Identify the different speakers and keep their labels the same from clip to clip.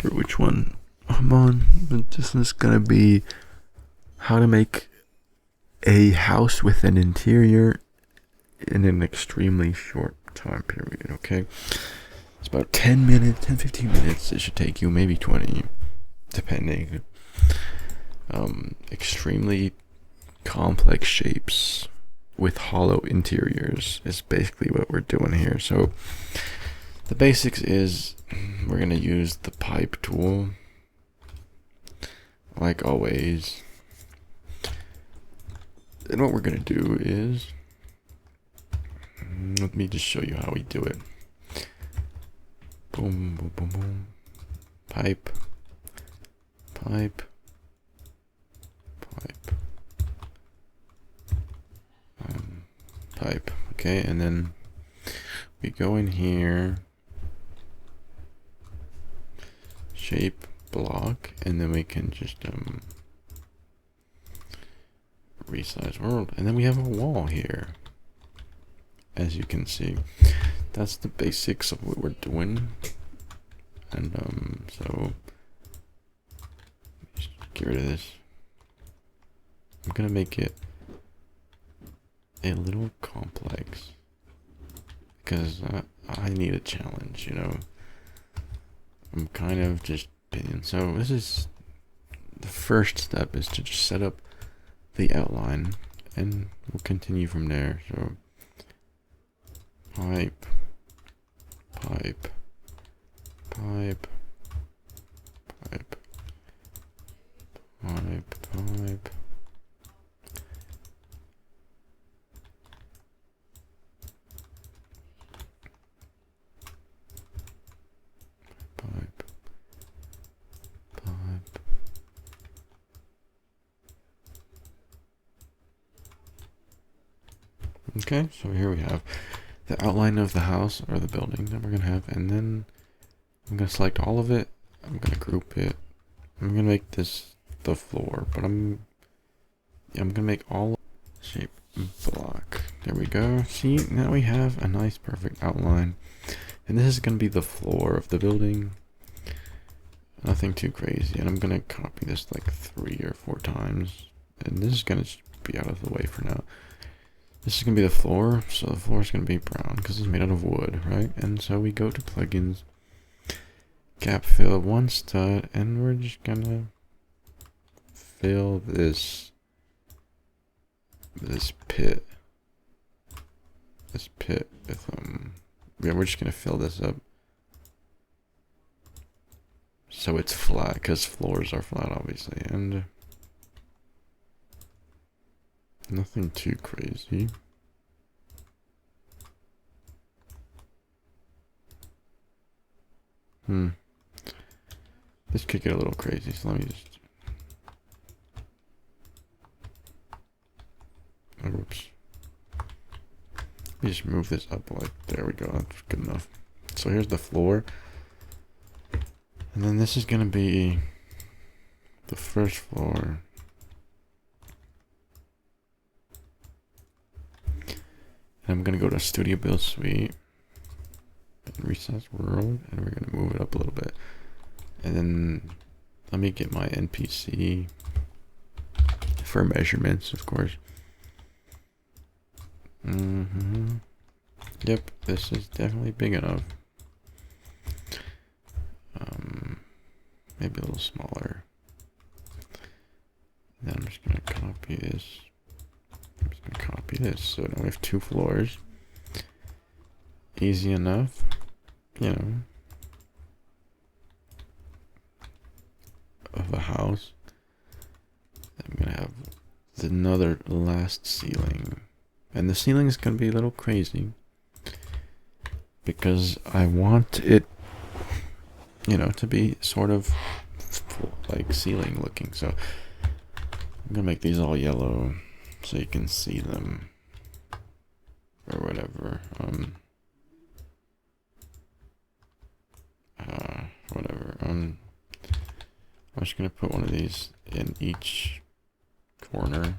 Speaker 1: or which one I'm on. But this is gonna be how to make a house with an interior in an extremely short time period. Okay, it's about 10 minutes, 10-15 minutes. It should take you, maybe 20, depending. Extremely complex shapes with hollow interiors is basically what we're doing here. So the basics is we're gonna use the pipe tool, like always. And what we're gonna do is, let me just show you how we do it. Boom, boom, boom, boom. Pipe, pipe, pipe, pipe. Okay, and then we go in here, shape, block, and then we can just resize world, and then we have a wall here. As you can see, that's the basics of what we're doing. And so just get rid of this. I'm gonna make it a little complex because I need a challenge, you know. I'm kind of just opinion. So this is the first step, is to just set up the outline, and we'll continue from there. So pipe, pipe, pipe, pipe, pipe, pipe. Pipe, pipe. Okay, so here we have the outline of the house or the building that we're gonna have, and then I'm gonna select all of it. I'm gonna group it. I'm gonna make this the floor, but I'm gonna make all shape block. There we go. See, now we have a nice perfect outline, and this is gonna be the floor of the building. Nothing too crazy, and I'm gonna copy this like 3 or 4 times, and this is gonna be out of the way for now. This is gonna be the floor, so the floor is gonna be brown because it's made out of wood, right? And so we go to plugins, gap fill, one stud, and we're just gonna fill this pit with yeah, we're just gonna fill this up so it's flat, because floors are flat obviously, and nothing too crazy. This could get a little crazy, so let me just, oops. Let me just move this up, like, there we go, that's good enough. So here's the floor. And then this is gonna be the first floor. And I'm gonna go to Studio Build Suite and Resize World, and we're gonna move it up a little bit. And then let me get my NPC for measurements, of course. Yep, this is definitely big enough. Maybe a little smaller. Then I'm just gonna copy this. I'm just gonna copy this. So now we have 2 floors. Easy enough, you know, of a house. I'm gonna have another last ceiling, and the ceiling is gonna be a little crazy because I want it, you know, to be sort of like ceiling looking. So I'm gonna make these all yellow so you can see them, or whatever. Whatever. I'm just gonna put one of these in each corner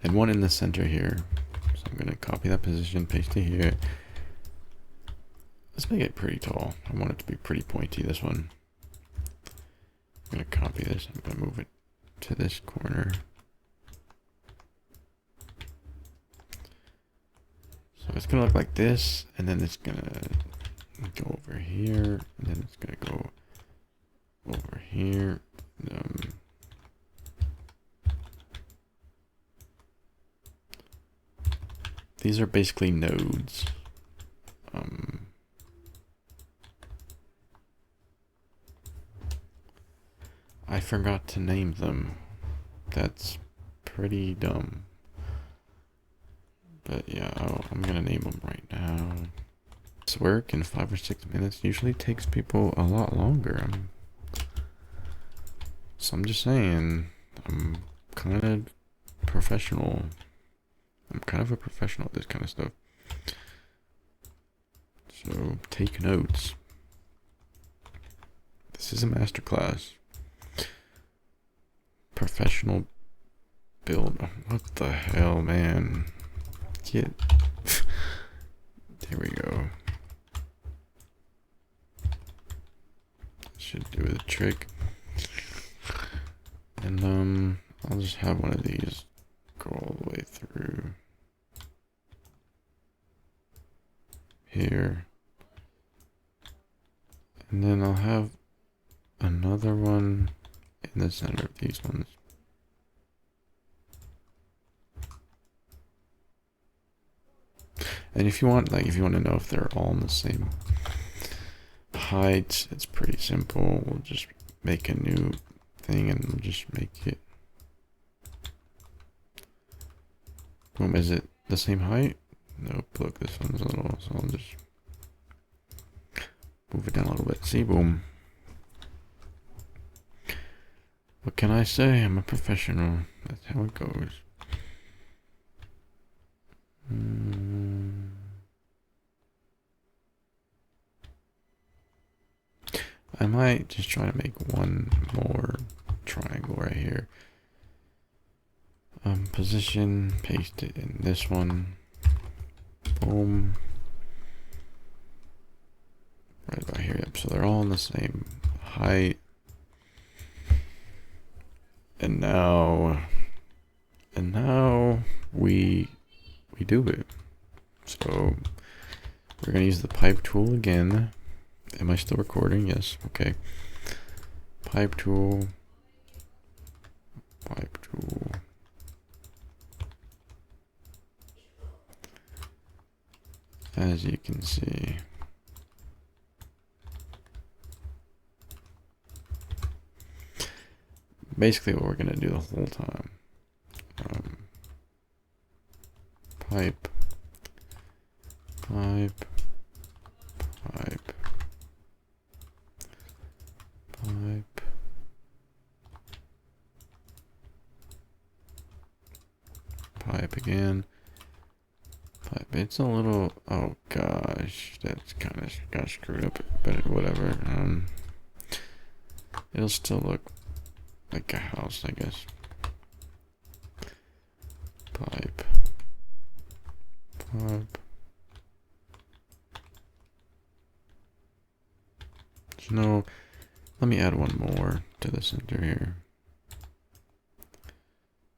Speaker 1: and one in the center here. So I'm gonna copy that position, paste it here. Let's make it pretty tall. I want it to be pretty pointy, this one. copy this. I'm gonna move it to this corner. So it's gonna look like this, and then it's gonna go over here, and then it's gonna go over here. These are basically nodes. I forgot to name them. That's pretty dumb. But yeah, I'm gonna name them right now. This work in 5 or 6 minutes usually takes people a lot longer. So I'm just saying, I'm kind of professional. I'm kind of a professional at this kind of stuff. So take notes. This is a masterclass. Professional build. What the hell, man? Get. There we go. Should do the trick. And I'll just have one of these go all the way through here. And then I'll have another one in the center of these ones. And if you want, if you want to know if they're all in the same height, it's pretty simple. We'll just make a new thing and we'll just make it. Boom, is it the same height? Nope, look, this one's a little, so I'll just move it down a little bit. See, boom. What can I say? I'm a professional. That's how it goes. I might just try to make one more triangle right here. Position, paste it in this one. Boom. Right about here. Yep. So they're all in the same height. And now we do it. So we're gonna use the pipe tool again. Am I still recording? Yes. Okay. Pipe tool. Pipe tool. As you can see. Basically what we're going to do the whole time. Pipe. Pipe. Pipe. Pipe. Pipe again. Pipe. It's a little, oh gosh, that's kind of got screwed up, but whatever. It'll still look like a house, I guess. Pipe. Pipe. No, let me add one more to the center here.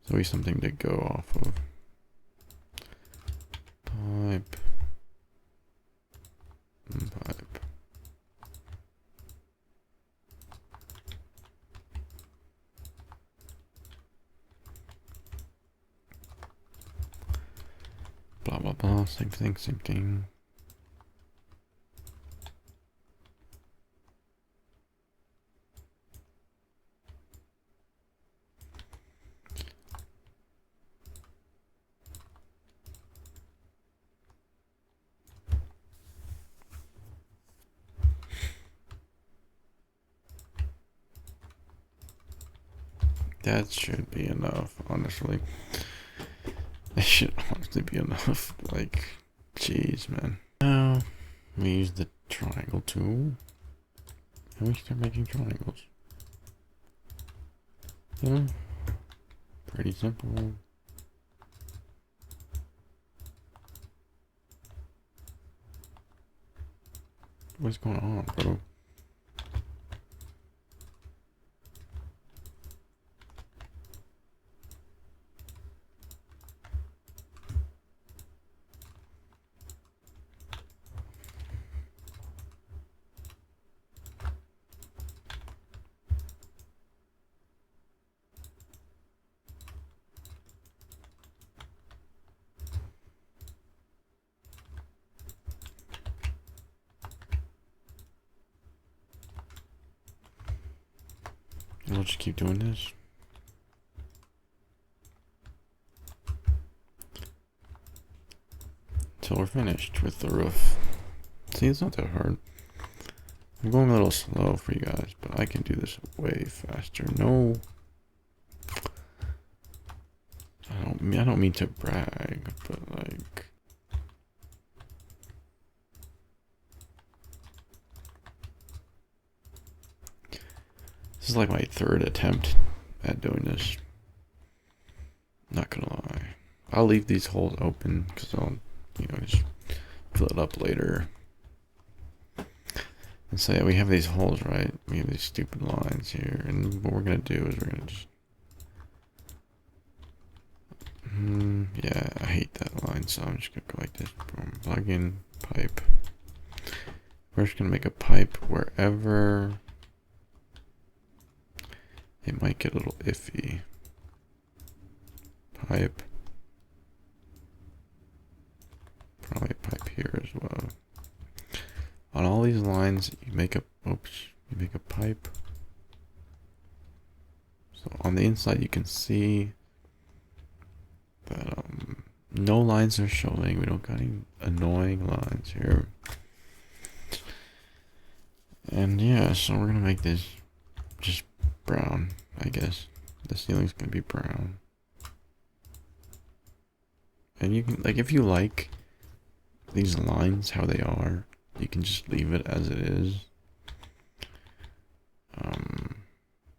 Speaker 1: So we have something to go off of. Pipe. And pipe. Blah blah blah, same thing, same thing. That should be enough, honestly. That should honestly be enough. Like, jeez, man. Now, we use the triangle tool. And we start making triangles. You know? Pretty simple. What's going on, bro? We'll just keep doing this. Until we're finished with the roof. See, it's not that hard. I'm going a little slow for you guys, but I can do this way faster. No. I don't mean to brag, but like, this is like my third attempt at doing this. Not gonna lie. I'll leave these holes open because I'll, just fill it up later. And so yeah, we have these holes, right? We have these stupid lines here, and what we're gonna do is we're gonna just yeah, I hate that line, so I'm just gonna go like this. Boom, plug in pipe. We're just gonna make a pipe wherever it might get a little iffy. Pipe. Probably a pipe here as well. On all these lines, you make a pipe. So on the inside, you can see that no lines are showing. We don't got any annoying lines here. And yeah, so we're gonna make this just brown, I guess. The ceiling's gonna be brown. And you can, like, if you like these lines how they are, you can just leave it as it is.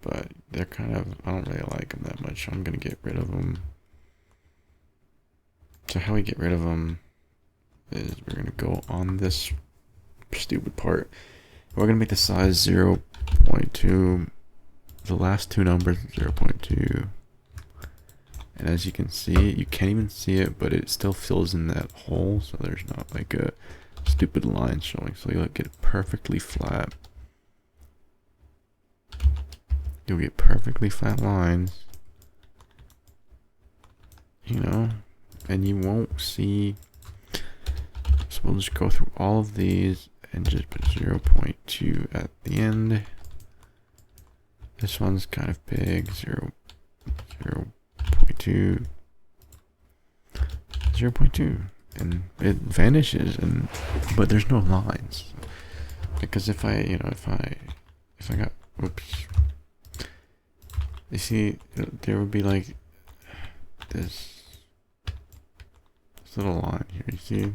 Speaker 1: But they're kind of, I don't really like them that much, so I'm gonna get rid of them. So how we get rid of them is we're gonna go on this stupid part. We're gonna make the size 0.2. The last two numbers 0.2. And as you can see, you can't even see it, but it still fills in that hole, so there's not like a stupid line showing. So you'll get it perfectly flat. You'll get perfectly flat lines, and you won't see. So we'll just go through all of these and just put 0.2 at the end. This one's kind of big, 0.2, 0.2, and it vanishes, but there's no lines, because if I got, oops, you see, there would be like this little line here, you see,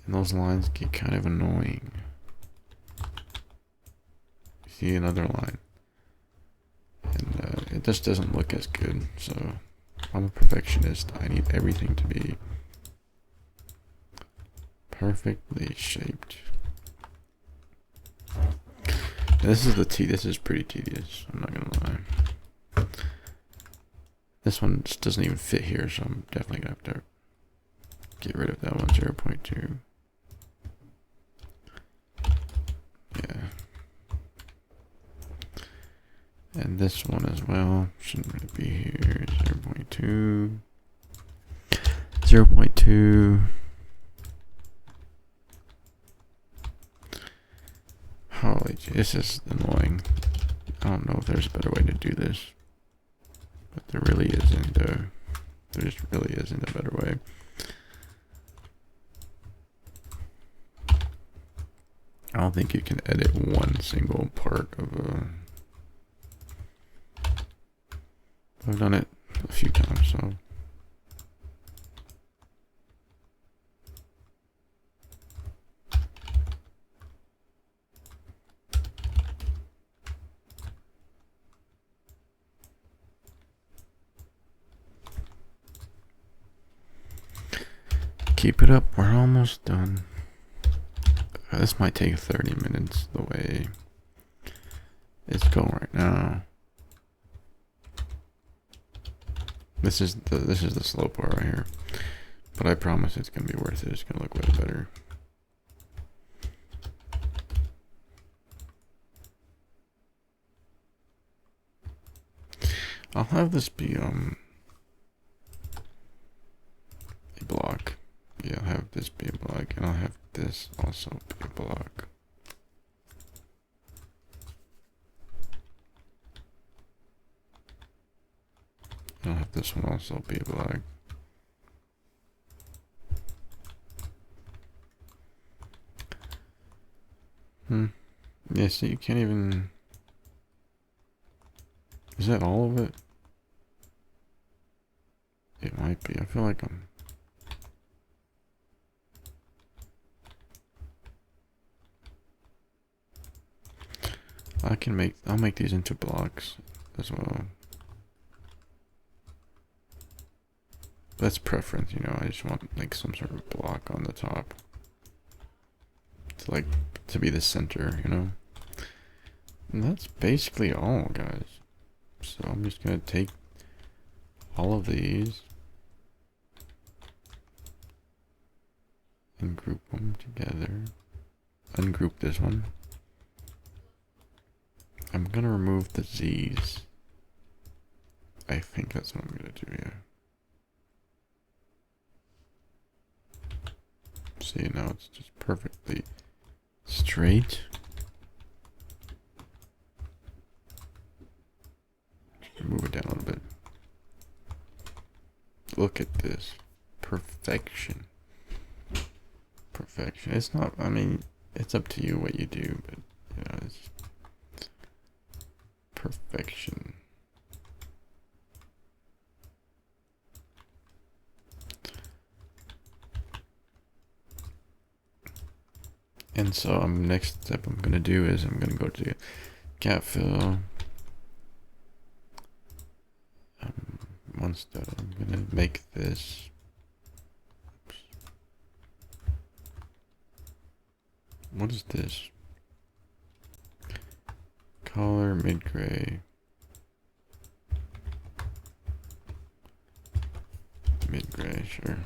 Speaker 1: and those lines get kind of annoying. You see another line, and it just doesn't look as good. So I'm a perfectionist. I need everything to be perfectly shaped. And this is pretty tedious, I'm not gonna lie. This one just doesn't even fit here, so I'm definitely gonna have to get rid of that one, 0.2. Yeah. And this one as well, shouldn't really be here, 0.2. 0.2. Holy, this is annoying. I don't know if there's a better way to do this, but there really isn't. There just really isn't a better way. I don't think you can edit one single part of a. I've done it a few times, so. Keep it up, we're almost done. This might take 30 minutes the way it's going right now. This is the slow part right here. But I promise it's gonna be worth it. It's gonna look way better. I'll have this be a block. Yeah, I'll have this be a block, and I'll have this also be a block. I'll have this one also be black. Yeah, see, you can't even... Is that all of it? It might be. I feel like I'll make these into blocks as well. That's preference, you know, I just want like some sort of block on the top. To be the center, you know? And that's basically all, guys. So I'm just gonna take all of these and group them together. Ungroup this one. I'm gonna remove the Z's. I think that's what I'm gonna do, yeah. See, now it's just perfectly straight. Move it down a little bit. Look at this. Perfection. Perfection. It's not, I mean, it's up to you what you do, but, you know, it's perfection. And so next step I'm gonna do is I'm gonna go to cat fill. One step. I'm gonna make this. Oops. What is this? Color mid gray. Mid gray, sure.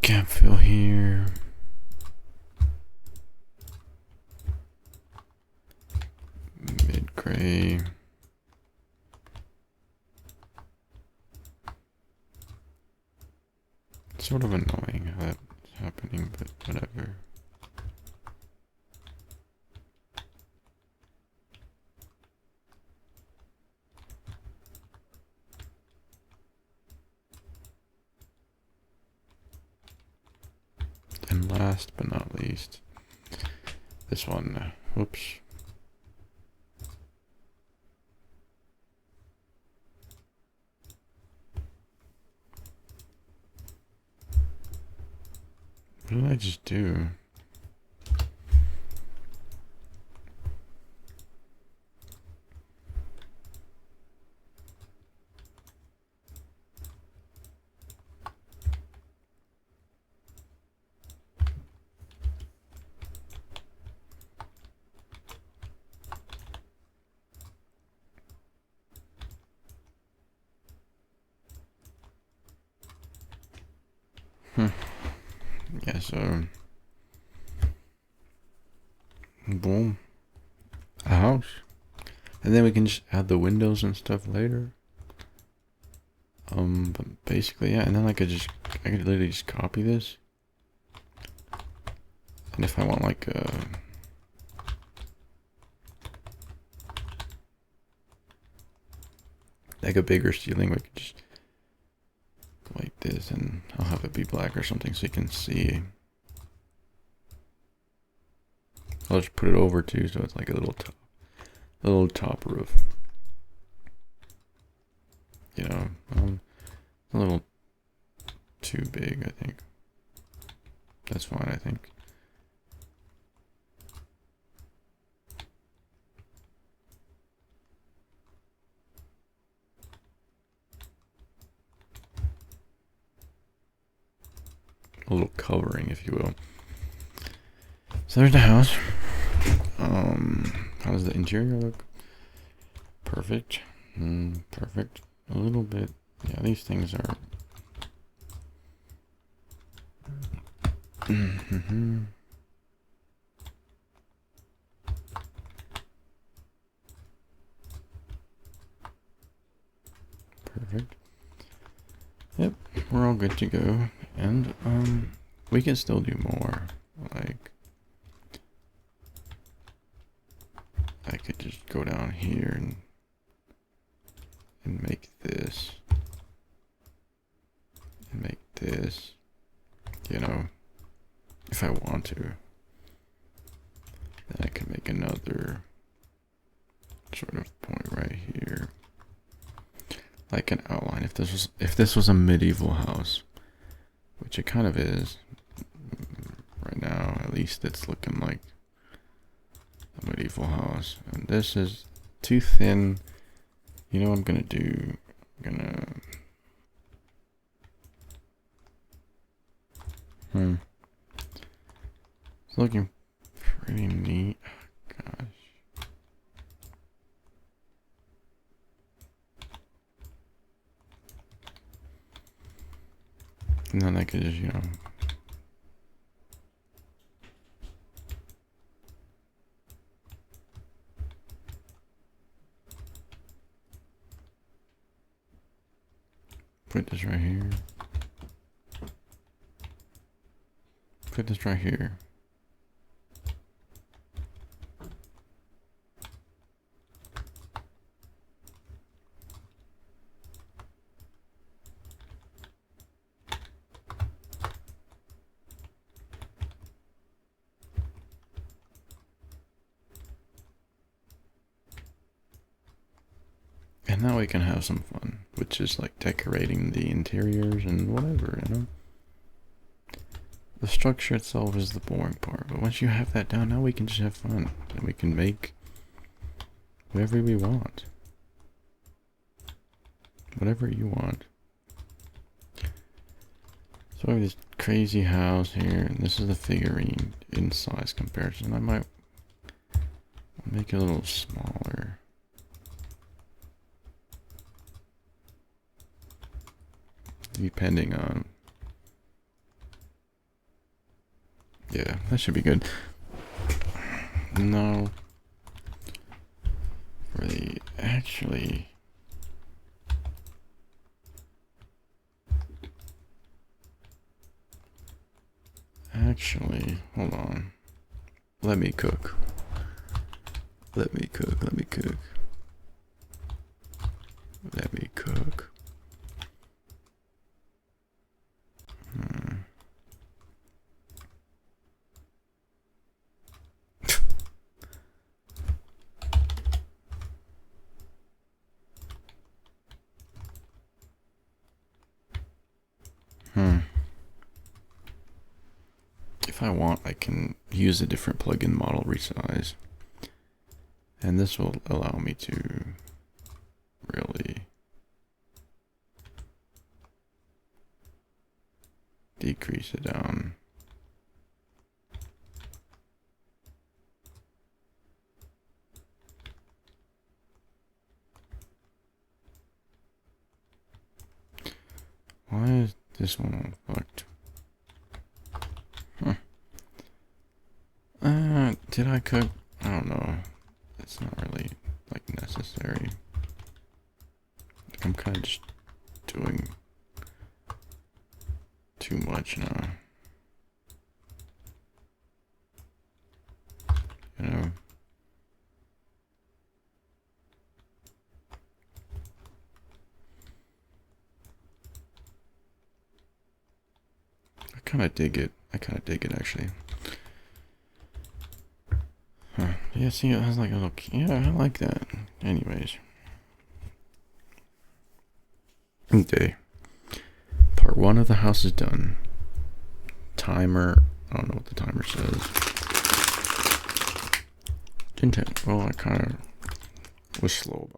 Speaker 1: Gap fill here. Mid gray. It's sort of annoying how that's happening, but whatever. And last but not least, this one. Whoops. What did I just do? Yeah, so boom, a house, and then we can just add the windows and stuff later. But basically, yeah, and then I could literally just copy this, and if I want like a bigger ceiling, we could just go like this, and I'll have it be black or something so you can see. I'll just put it over too, so it's like a little top roof. You know, a little too big, I think. That's fine, I think. A little covering, if you will. So there's the house. How does the interior look? Perfect. Perfect. A little bit. Yeah, these things are. Perfect. we're all good to go. And, we can still do more. Like, I could just go down here and make this. And make this. You know, if I want to. Then I can make another sort of point right here. Like an outline. If this was a medieval house, which it kind of is. Right now, at least it's looking like a medieval house. And this is too thin. You know what I'm gonna do? It's looking pretty neat. Gosh. And then I could just, you know, put this right here. Put this right here. And now we can have some fun, which is like decorating the interiors and whatever, you know? The structure itself is the boring part, but once you have that down, now we can just have fun. And we can make whatever we want. Whatever you want. So I have this crazy house here, and this is the figurine in size comparison. I might make it a little smaller. Depending on... Yeah, that should be good. No. For the... Actually... Hold on. Let me cook. Let me cook. If I want, I can use a different plugin model, Resize. And this will allow me to really decrease it down. Why is this one all fucked? Did I cook? I don't know. It's not really like necessary. I'm kind of just doing too much now. You know? I kind of dig it. Actually. Huh. Yeah, see, it has like a little... Yeah, I like that. Anyways. Okay. Part 1 of the house is done. Timer... I don't know what the timer says. 10. Well, I kind of was slow about